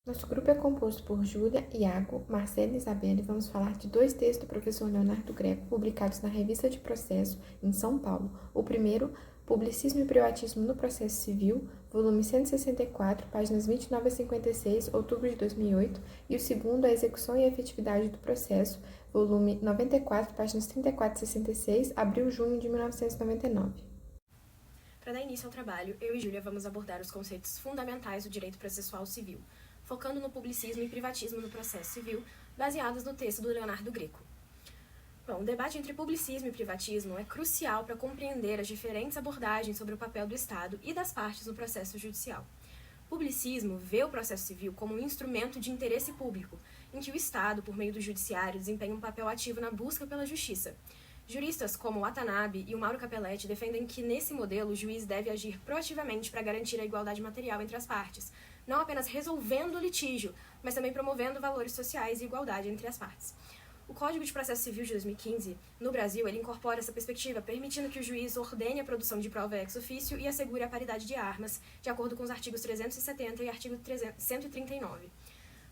Nosso grupo é composto por Júlia, Iago, Marcela e Isabela e vamos falar de 2 textos do professor Leonardo Greco, publicados na Revista de Processo, em São Paulo. O primeiro, Publicismo e Privatismo no Processo Civil, volume 164, páginas 29 a 56, outubro de 2008, e o segundo, A Execução e a Efetividade do Processo, volume 94, páginas 34 a 66, abril-junho de 1999. Para dar início ao trabalho, eu e Júlia vamos abordar os conceitos fundamentais do direito processual civil, focando no publicismo e privatismo no processo civil, baseados no texto do Leonardo Greco. Bom, o debate entre publicismo e privatismo é crucial para compreender as diferentes abordagens sobre o papel do Estado e das partes no processo judicial. Publicismo vê o processo civil como um instrumento de interesse público, em que o Estado, por meio do judiciário, desempenha um papel ativo na busca pela justiça. Juristas como Watanabe e o Mauro Capelletti defendem que, nesse modelo, o juiz deve agir proativamente para garantir a igualdade material entre as partes, não apenas resolvendo o litígio, mas também promovendo valores sociais e igualdade entre as partes. O Código de Processo Civil de 2015, no Brasil, ele incorpora essa perspectiva, permitindo que o juiz ordene a produção de prova ex officio e assegure a paridade de armas, de acordo com os artigos 370 e artigo 139.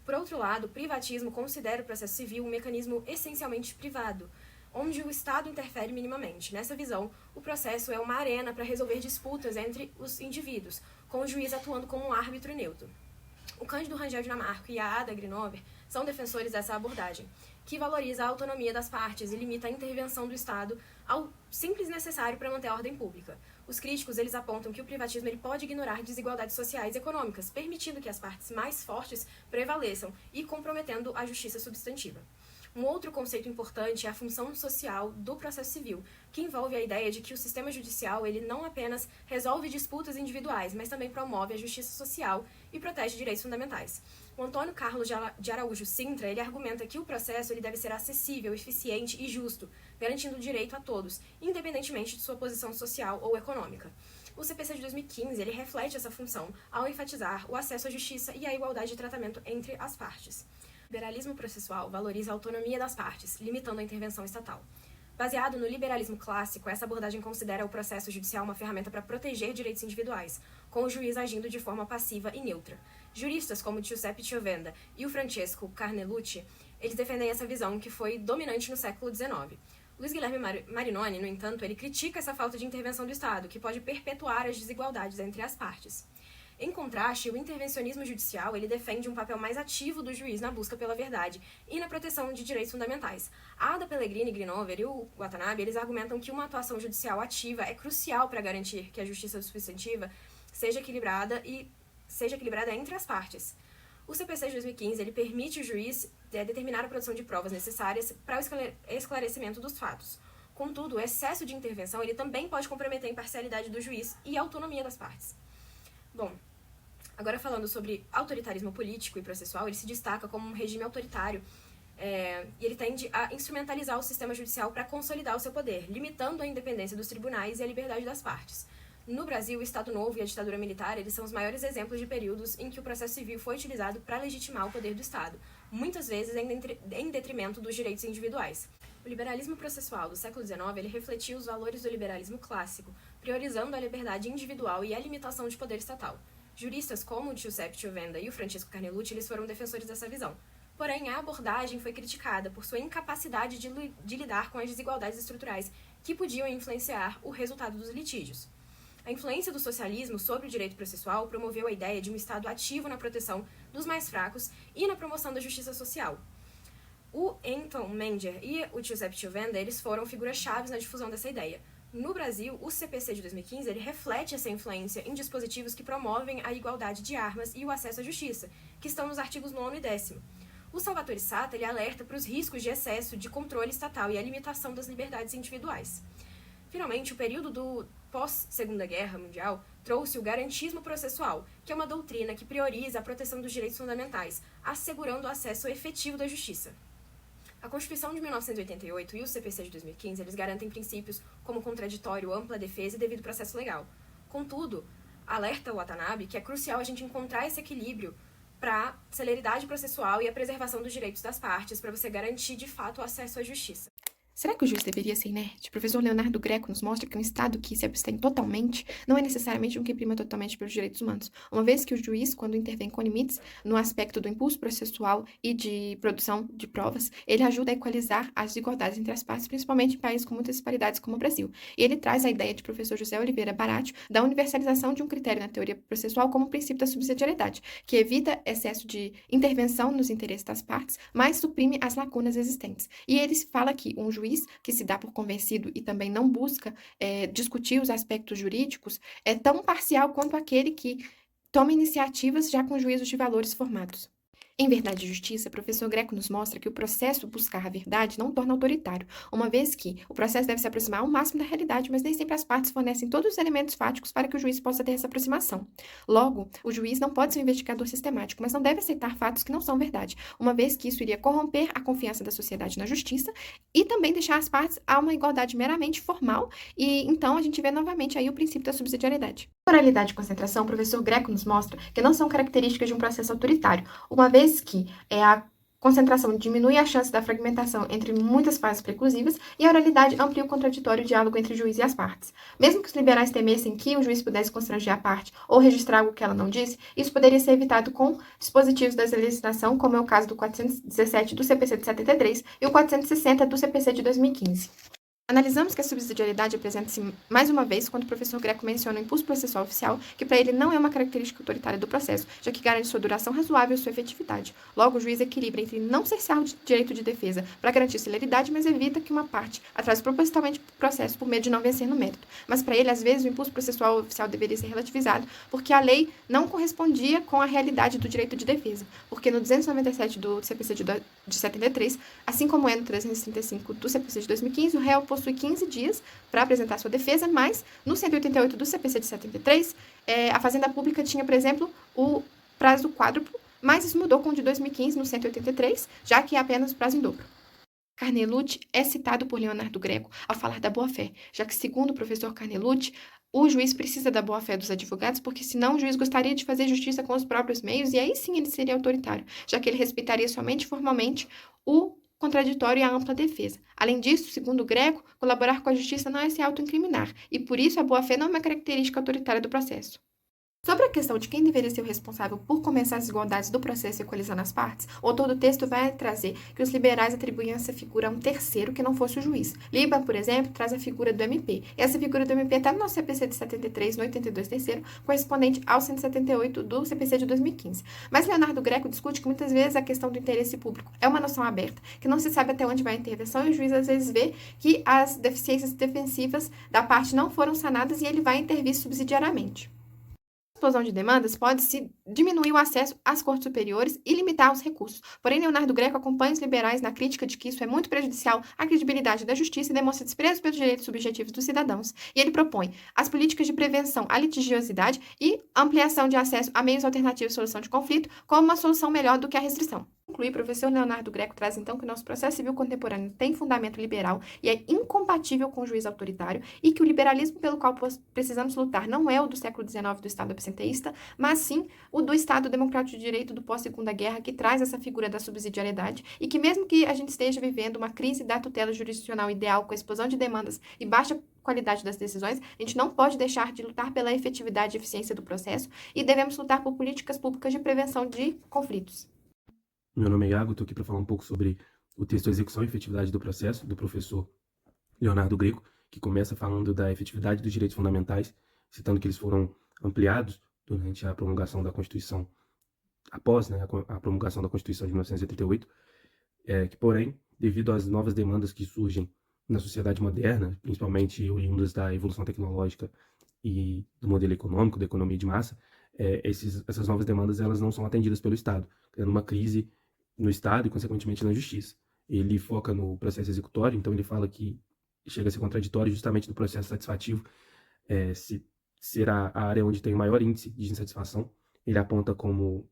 Por outro lado, o privatismo considera o processo civil um mecanismo essencialmente privado, onde o Estado interfere minimamente. Nessa visão, o processo é uma arena para resolver disputas entre os indivíduos, com o juiz atuando como um árbitro neutro. O Cândido Rangel Dinamarca e a Ada Grinover são defensores dessa abordagem, que valoriza a autonomia das partes e limita a intervenção do Estado ao simples necessário para manter a ordem pública. Os críticos eles apontam que o privatismo ele pode ignorar desigualdades sociais e econômicas, permitindo que as partes mais fortes prevaleçam e comprometendo a justiça substantiva. Um outro conceito importante é a função social do processo civil, que envolve a ideia de que o sistema judicial ele não apenas resolve disputas individuais, mas também promove a justiça social e protege direitos fundamentais. O Antônio Carlos de Araújo Sintra ele argumenta que o processo ele deve ser acessível, eficiente e justo, garantindo o direito a todos, independentemente de sua posição social ou econômica. O CPC de 2015 ele reflete essa função ao enfatizar o acesso à justiça e a igualdade de tratamento entre as partes. O liberalismo processual valoriza a autonomia das partes, limitando a intervenção estatal. Baseado no liberalismo clássico, essa abordagem considera o processo judicial uma ferramenta para proteger direitos individuais, com o juiz agindo de forma passiva e neutra. Juristas como Giuseppe Ciovenda e o Francesco Carnelucci, eles defendem essa visão que foi dominante no século XIX. Luiz Guilherme Marinoni, no entanto, ele critica essa falta de intervenção do Estado, que pode perpetuar as desigualdades entre as partes. Em contraste, o intervencionismo judicial ele defende um papel mais ativo do juiz na busca pela verdade e na proteção de direitos fundamentais. A Ada Pellegrini Grinover e o Watanabe eles argumentam que uma atuação judicial ativa é crucial para garantir que a justiça substantiva seja equilibrada entre as partes. O CPC de 2015 ele permite o juiz determinar a produção de provas necessárias para o esclarecimento dos fatos. Contudo, o excesso de intervenção ele também pode comprometer a imparcialidade do juiz e a autonomia das partes. Bom, agora falando sobre autoritarismo político e processual, ele se destaca como um regime autoritário e ele tende a instrumentalizar o sistema judicial para consolidar o seu poder, limitando a independência dos tribunais e a liberdade das partes. No Brasil, o Estado Novo e a ditadura militar eles são os maiores exemplos de períodos em que o processo civil foi utilizado para legitimar o poder do Estado, muitas vezes em detrimento dos direitos individuais. O liberalismo processual do século XIX ele refletia os valores do liberalismo clássico, priorizando a liberdade individual e a limitação de poder estatal. Juristas como o Giuseppe Ciovenda e o Francesco Carnelucci eles foram defensores dessa visão. Porém, a abordagem foi criticada por sua incapacidade de lidar com as desigualdades estruturais que podiam influenciar o resultado dos litígios. A influência do socialismo sobre o direito processual promoveu a ideia de um Estado ativo na proteção dos mais fracos e na promoção da justiça social. O Anton Menger e o Giuseppe Ciovenda eles foram figuras-chave na difusão dessa ideia. No Brasil, o CPC de 2015 ele reflete essa influência em dispositivos que promovem a igualdade de armas e o acesso à justiça, que estão nos artigos 9º e 10º. O Salvatore Sata ele alerta para os riscos de excesso de controle estatal e a limitação das liberdades individuais. Finalmente, o período do pós-Segunda Guerra Mundial trouxe o garantismo processual, que é uma doutrina que prioriza a proteção dos direitos fundamentais, assegurando o acesso efetivo da justiça. A Constituição de 1988 e o CPC de 2015 eles garantem princípios como contraditório, ampla defesa e devido processo legal. Contudo, alerta o Watanabe que é crucial a gente encontrar esse equilíbrio para a celeridade processual e a preservação dos direitos das partes, para você garantir de fato o acesso à justiça. Será que o juiz deveria ser inerte? O professor Leonardo Greco nos mostra que um Estado que se abstém totalmente não é necessariamente um que prima totalmente pelos direitos humanos, uma vez que o juiz, quando intervém com limites no aspecto do impulso processual e de produção de provas, ele ajuda a equalizar as desigualdades entre as partes, principalmente em países com muitas disparidades como o Brasil. E ele traz a ideia de professor José Oliveira Baratio da universalização de um critério na teoria processual como o princípio da subsidiariedade, que evita excesso de intervenção nos interesses das partes, mas suprime as lacunas existentes. E ele fala que um juiz que se dá por convencido e também não busca discutir os aspectos jurídicos é tão parcial quanto aquele que toma iniciativas já com juízos de valores formados. Em Verdade e Justiça, o professor Greco nos mostra que o processo buscar a verdade não torna autoritário, uma vez que o processo deve se aproximar ao máximo da realidade, mas nem sempre as partes fornecem todos os elementos fáticos para que o juiz possa ter essa aproximação. Logo, o juiz não pode ser um investigador sistemático, mas não deve aceitar fatos que não são verdade, uma vez que isso iria corromper a confiança da sociedade na justiça e também deixar as partes a uma igualdade meramente formal, e então a gente vê novamente aí o princípio da subsidiariedade. Moralidade e concentração, o professor Greco nos mostra que não são características de um processo autoritário, uma vez que a concentração diminui a chance da fragmentação entre muitas fases preclusivas e a oralidade amplia o contraditório diálogo entre o juiz e as partes. Mesmo que os liberais temessem que o juiz pudesse constranger a parte ou registrar algo que ela não disse, isso poderia ser evitado com dispositivos da legislação, como é o caso do 417 do CPC de 73 e o 460 do CPC de 2015. Analisamos que a subsidiariedade apresenta-se mais uma vez quando o professor Greco menciona o impulso processual oficial, que para ele não é uma característica autoritária do processo, já que garante sua duração razoável e sua efetividade. Logo, o juiz equilibra entre não cercear o direito de defesa para garantir celeridade, mas evita que uma parte atrase propositalmente o processo por medo de não vencer no mérito. Mas para ele, às vezes, o impulso processual oficial deveria ser relativizado, porque a lei não correspondia com a realidade do direito de defesa, porque no 297 do CPC de 73, assim como é no 335 do CPC de 2015, o réu possui 15 dias para apresentar sua defesa, mas no 188 do CPC de 73, a Fazenda Pública tinha, por exemplo, o prazo quádruplo, mas isso mudou com o de 2015 no 183, já que é apenas o prazo em dobro. Carnelucci é citado por Leonardo Greco ao falar da boa-fé, já que, segundo o professor Carnelucci, o juiz precisa da boa-fé dos advogados, porque senão o juiz gostaria de fazer justiça com os próprios meios, e aí sim ele seria autoritário, já que ele respeitaria somente formalmente o contraditório e a ampla defesa. Além disso, segundo o Greco, colaborar com a justiça não é se autoincriminar, e por isso a boa-fé não é uma característica autoritária do processo. Sobre a questão de quem deveria ser o responsável por começar as desigualdades do processo equalizando as partes, o autor do texto vai trazer que os liberais atribuíam essa figura a um terceiro que não fosse o juiz. Liba, por exemplo, traz a figura do MP. E essa figura do MP está no nosso CPC de 73, no 82 terceiro, correspondente ao 178 do CPC de 2015. Mas Leonardo Greco discute que muitas vezes a questão do interesse público é uma noção aberta, que não se sabe até onde vai a intervenção, e o juiz às vezes vê que as deficiências defensivas da parte não foram sanadas e ele vai intervir subsidiariamente. A explosão de demandas pode-se diminuir o acesso às cortes superiores e limitar os recursos. Porém, Leonardo Greco acompanha os liberais na crítica de que isso é muito prejudicial à credibilidade da justiça e demonstra desprezo pelos direitos subjetivos dos cidadãos. E ele propõe as políticas de prevenção à litigiosidade e ampliação de acesso a meios alternativos de solução de conflito como uma solução melhor do que a restrição. Concluir, o professor Leonardo Greco traz então que o nosso processo civil contemporâneo tem fundamento liberal e é incompatível com o juiz autoritário, e que o liberalismo pelo qual precisamos lutar não é o do século XIX do Estado absenteísta, mas sim o do Estado democrático de direito do pós-Segunda Guerra, que traz essa figura da subsidiariedade, e que mesmo que a gente esteja vivendo uma crise da tutela jurisdicional ideal com a explosão de demandas e baixa qualidade das decisões, a gente não pode deixar de lutar pela efetividade e eficiência do processo, e devemos lutar por políticas públicas de prevenção de conflitos. Meu nome é Iago, estou aqui para falar um pouco sobre o texto Execução e Efetividade do Processo, do professor Leonardo Greco, que começa falando da efetividade dos direitos fundamentais, citando que eles foram ampliados durante a promulgação da Constituição, após a promulgação da Constituição de 1988, que, porém, devido às novas demandas que surgem na sociedade moderna, principalmente oriundas da evolução tecnológica e do modelo econômico, da economia de massa, essas novas demandas elas não são atendidas pelo Estado, criando uma crise no Estado e, consequentemente, na Justiça. Ele foca no processo executório, então ele fala que chega a ser contraditório justamente no processo satisfativo, se ser a área onde tem o maior índice de insatisfação. Ele aponta como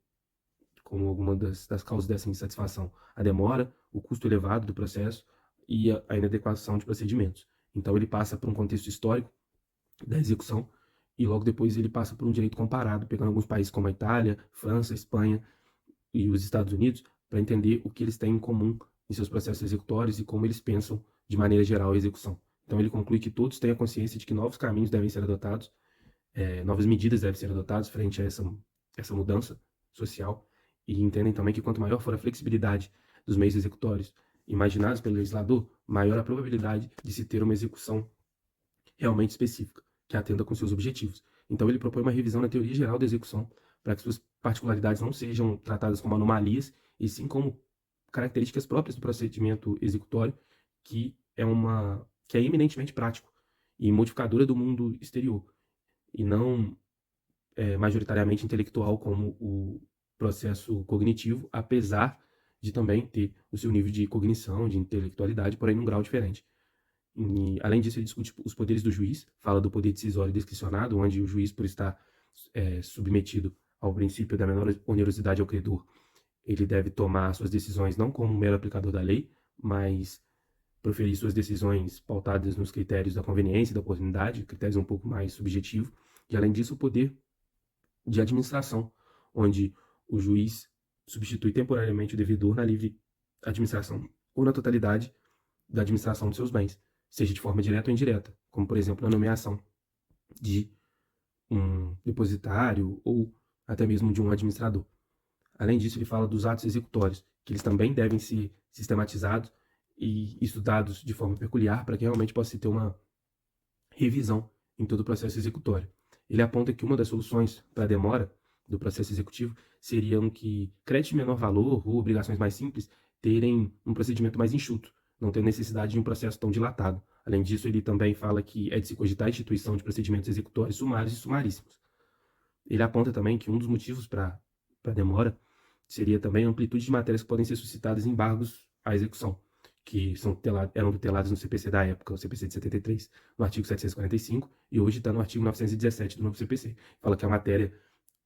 alguma das causas dessa insatisfação a demora, o custo elevado do processo e a inadequação de procedimentos. Então ele passa por um contexto histórico da execução e logo depois ele passa por um direito comparado, pegando alguns países como a Itália, França, Espanha e os Estados Unidos, para entender o que eles têm em comum em seus processos executórios e como eles pensam de maneira geral, a execução. Então, ele conclui que todos têm a consciência de que novos caminhos devem ser adotados, novas medidas devem ser adotadas frente a essa mudança social, e entendem também que quanto maior for a flexibilidade dos meios executórios imaginados pelo legislador, maior a probabilidade de se ter uma execução realmente específica, que atenda com seus objetivos. Então, ele propõe uma revisão na teoria geral da execução, para que suas particularidades não sejam tratadas como anomalias, e sim como características próprias do procedimento executório, que é eminentemente prático e modificadora do mundo exterior, e não majoritariamente intelectual como o processo cognitivo, apesar de também ter o seu nível de cognição, de intelectualidade, porém num grau diferente. E, além disso, ele discute os poderes do juiz, fala do poder decisório discricionado, onde o juiz, por estar submetido ao princípio da menor onerosidade ao credor, ele deve tomar suas decisões não como um mero aplicador da lei, mas proferir suas decisões pautadas nos critérios da conveniência e da oportunidade, critérios um pouco mais subjetivos, e, além disso, o poder de administração, onde o juiz substitui temporariamente o devedor na livre administração ou na totalidade da administração de seus bens, seja de forma direta ou indireta, como, por exemplo, a nomeação de um depositário ou até mesmo de um administrador. Além disso, ele fala dos atos executórios, que eles também devem ser sistematizados e estudados de forma peculiar para que realmente possa ter uma revisão em todo o processo executório. Ele aponta que uma das soluções para a demora do processo executivo seriam que créditos de menor valor ou obrigações mais simples terem um procedimento mais enxuto, não ter necessidade de um processo tão dilatado. Além disso, ele também fala que é de se cogitar a instituição de procedimentos executórios sumários e sumaríssimos. Ele aponta também que um dos motivos para a demora seria também a amplitude de matérias que podem ser suscitadas em embargos à execução, que eram tutelados no CPC da época, o CPC de 73, no artigo 745, e hoje está no artigo 917 do novo CPC. Fala que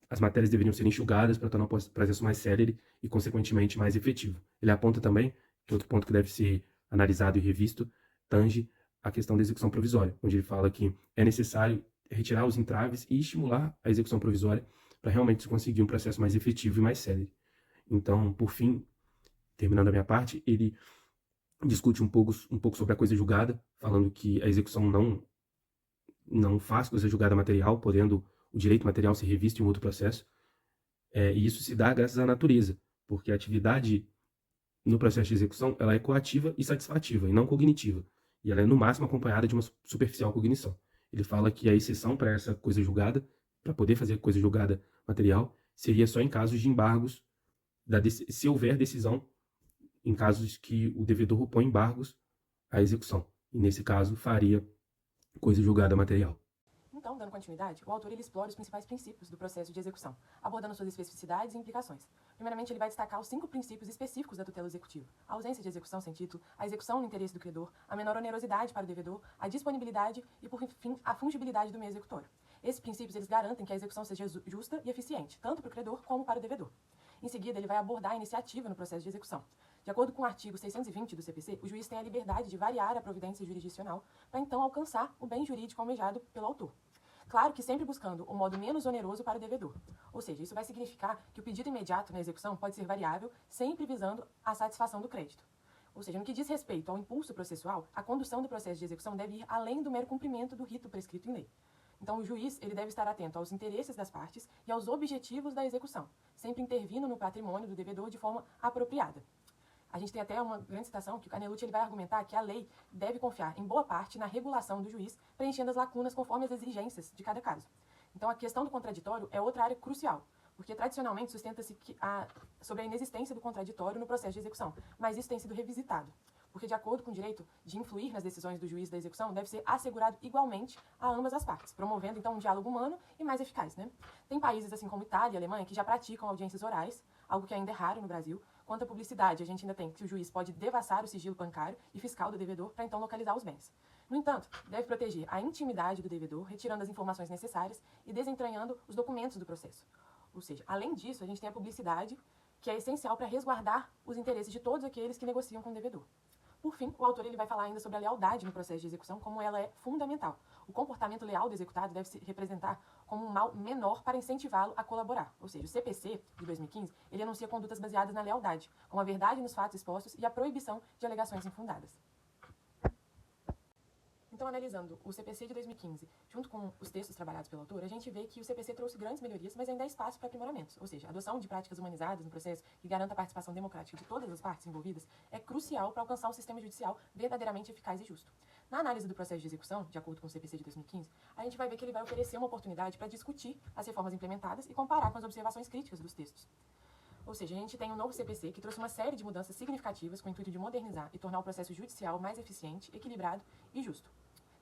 as matérias deveriam ser enxugadas para tornar o processo mais célere e, consequentemente, mais efetivo. Ele aponta também que outro ponto que deve ser analisado e revisto tange a questão da execução provisória, onde ele fala que é necessário retirar os entraves e estimular a execução provisória para realmente se conseguir um processo mais efetivo e mais célere. Então, por fim, terminando a minha parte, ele discute um pouco sobre a coisa julgada, falando que a execução não faz coisa julgada material, podendo o direito material ser revisto em outro processo. E isso se dá graças à natureza, porque a atividade no processo de execução ela é coativa e satisfativa, e não cognitiva. E ela é, no máximo, acompanhada de uma superficial cognição. Ele fala que a exceção para essa coisa julgada, para poder fazer coisa julgada material, seria só em casos de embargos, se houver decisão, em casos que o devedor opõe embargos à execução. E, nesse caso, faria coisa julgada material. Então, dando continuidade, o autor ele explora os principais princípios do processo de execução, abordando suas especificidades e implicações. Primeiramente, ele vai destacar os 5 princípios específicos da tutela executiva: a ausência de execução sem título, a execução no interesse do credor, a menor onerosidade para o devedor, a disponibilidade e, por fim, a fungibilidade do meio executório. Esses princípios eles garantem que a execução seja justa e eficiente, tanto para o credor como para o devedor. Em seguida, ele vai abordar a iniciativa no processo de execução. De acordo com o artigo 620 do CPC, o juiz tem a liberdade de variar a providência jurisdicional para então alcançar o bem jurídico almejado pelo autor. Claro que sempre buscando o modo menos oneroso para o devedor. Ou seja, isso vai significar que o pedido imediato na execução pode ser variável, sempre visando a satisfação do crédito. Ou seja, no que diz respeito ao impulso processual, a condução do processo de execução deve ir além do mero cumprimento do rito prescrito em lei. Então, o juiz ele deve estar atento aos interesses das partes e aos objetivos da execução, sempre intervindo no patrimônio do devedor de forma apropriada. A gente tem até uma grande citação que o Canelucci ele vai argumentar que a lei deve confiar, em boa parte, na regulação do juiz, preenchendo as lacunas conforme as exigências de cada caso. Então, a questão do contraditório é outra área crucial, porque tradicionalmente sustenta-se sobre a inexistência do contraditório no processo de execução, mas isso tem sido revisitado, porque de acordo com o direito de influir nas decisões do juiz da execução, deve ser assegurado igualmente a ambas as partes, promovendo então um diálogo humano e mais eficaz, né? Tem países assim como Itália e Alemanha que já praticam audiências orais, algo que ainda é raro no Brasil. Quanto à publicidade, a gente ainda tem que o juiz pode devassar o sigilo bancário e fiscal do devedor para então localizar os bens. No entanto, deve proteger a intimidade do devedor, retirando as informações necessárias e desentranhando os documentos do processo. Ou seja, além disso, a gente tem a publicidade, que é essencial para resguardar os interesses de todos aqueles que negociam com o devedor. Por fim, o autor ele vai falar ainda sobre a lealdade no processo de execução, como ela é fundamental. O comportamento leal do executado deve se representar como um mal menor para incentivá-lo a colaborar. Ou seja, o CPC, de 2015, ele anuncia condutas baseadas na lealdade, com a verdade nos fatos expostos e a proibição de alegações infundadas. Então, analisando o CPC de 2015, junto com os textos trabalhados pelo autor, a gente vê que o CPC trouxe grandes melhorias, mas ainda há espaço para aprimoramentos. Ou seja, a adoção de práticas humanizadas no processo que garanta a participação democrática de todas as partes envolvidas é crucial para alcançar um sistema judicial verdadeiramente eficaz e justo. Na análise do processo de execução, de acordo com o CPC de 2015, a gente vai ver que ele vai oferecer uma oportunidade para discutir as reformas implementadas e comparar com as observações críticas dos textos. Ou seja, a gente tem um novo CPC que trouxe uma série de mudanças significativas com o intuito de modernizar e tornar o processo judicial mais eficiente, equilibrado e justo.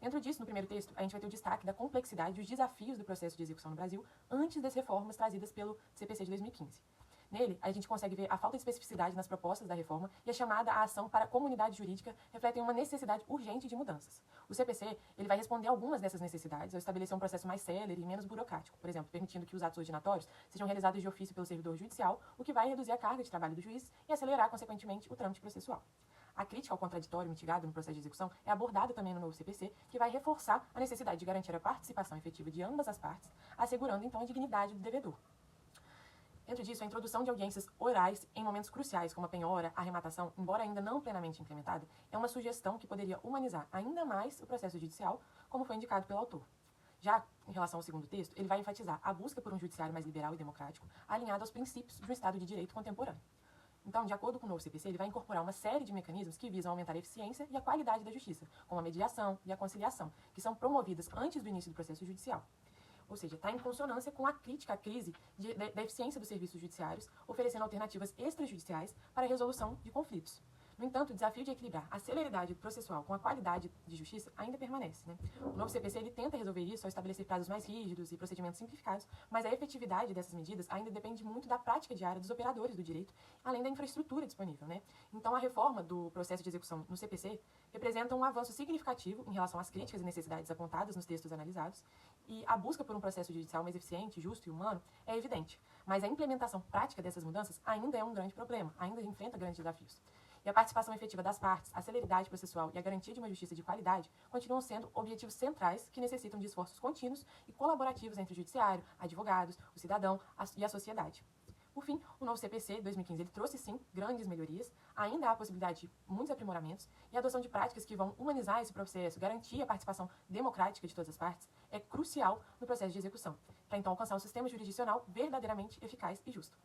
Dentro disso, no primeiro texto, a gente vai ter o destaque da complexidade e os desafios do processo de execução no Brasil antes das reformas trazidas pelo CPC de 2015. Nele, a gente consegue ver a falta de especificidade nas propostas da reforma e a chamada à ação para a comunidade jurídica refletem uma necessidade urgente de mudanças. O CPC ele vai responder algumas dessas necessidades ao estabelecer um processo mais célere e menos burocrático, por exemplo, permitindo que os atos ordinatórios sejam realizados de ofício pelo servidor judicial, o que vai reduzir a carga de trabalho do juiz e acelerar, consequentemente, o trâmite processual. A crítica ao contraditório mitigado no processo de execução é abordada também no novo CPC, que vai reforçar a necessidade de garantir a participação efetiva de ambas as partes, assegurando, então, a dignidade do devedor. Dentro disso, a introdução de audiências orais em momentos cruciais, como a penhora, a arrematação, embora ainda não plenamente implementada, é uma sugestão que poderia humanizar ainda mais o processo judicial, como foi indicado pelo autor. Já em relação ao segundo texto, ele vai enfatizar a busca por um judiciário mais liberal e democrático, alinhado aos princípios de um Estado de Direito contemporâneo. Então, de acordo com o novo CPC, ele vai incorporar uma série de mecanismos que visam aumentar a eficiência e a qualidade da justiça, como a mediação e a conciliação, que são promovidas antes do início do processo judicial. Ou seja, está em consonância com a crítica à crise da eficiência dos serviços judiciários, oferecendo alternativas extrajudiciais para a resolução de conflitos. No entanto, o desafio de equilibrar a celeridade processual com a qualidade de justiça ainda permanece, né? O novo CPC ele tenta resolver isso ao estabelecer prazos mais rígidos e procedimentos simplificados, mas a efetividade dessas medidas ainda depende muito da prática diária dos operadores do direito, além da infraestrutura disponível, né? Então, a reforma do processo de execução no CPC representa um avanço significativo em relação às críticas e necessidades apontadas nos textos analisados, e a busca por um processo judicial mais eficiente, justo e humano é evidente, mas a implementação prática dessas mudanças ainda é um grande problema, ainda enfrenta grandes desafios. E a participação efetiva das partes, a celeridade processual e a garantia de uma justiça de qualidade continuam sendo objetivos centrais que necessitam de esforços contínuos e colaborativos entre o judiciário, advogados, o cidadão e a sociedade. Por fim, o novo CPC de 2015 ele trouxe, sim, grandes melhorias, ainda há a possibilidade de muitos aprimoramentos e a adoção de práticas que vão humanizar esse processo, garantir a participação democrática de todas as partes, é crucial no processo de execução, para então alcançar um sistema jurisdicional verdadeiramente eficaz e justo.